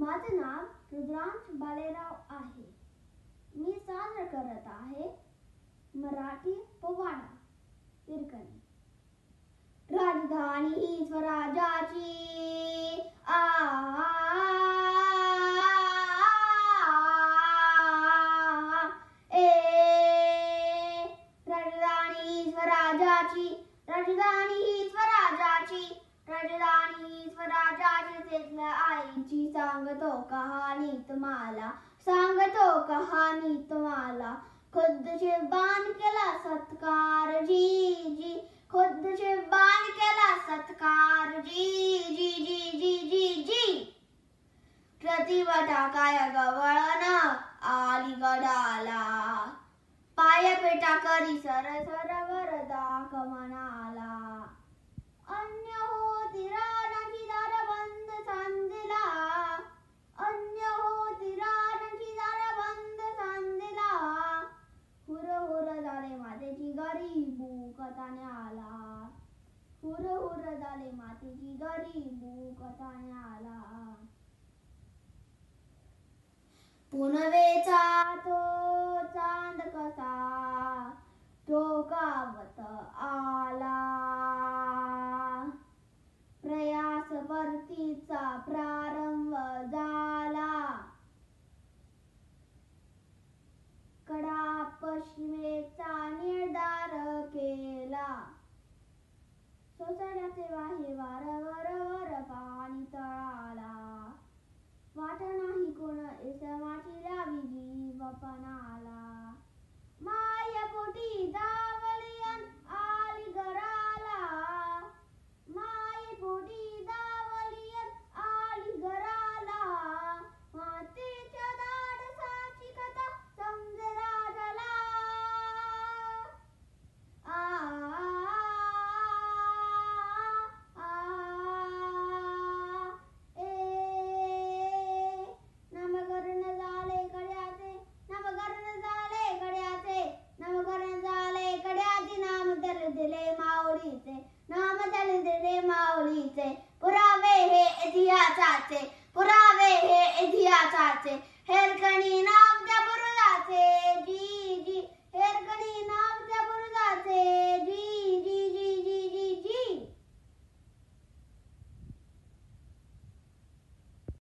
माझे नाव रुद्रांश बालेराव आहे. मी सादर करत आहे मराठी पोवाडा हिरकणी. राजधानी ही स्वराज्याची राजधानी स्वराज्याची, राजधानी स्वराज्याची, राजधानी स्वराज्याची. तेथल्या आईची सांगतो कहाणी तुम्हाला, सांगतो कहाणी तुम्हाला. खुद्द शिवबान केला सत्कार जी जी, खुद्द शिवबान केला सत्कार जी जी जी जी जी जी. प्रतिभा काय गवळण आली गडाला, पायपेटा करी सरसर वरदा कमनाला. अन्य होती रानाची दार बंद सांजेला, अन्य होती रानाची दार बंद सांजेला. हुर हुर झाले मातेची घरी भूकताने आला, हुर हुर झाले मातेची घरी भूकताने आला. पुनवेचा तो चांद कसा टोकावत आला.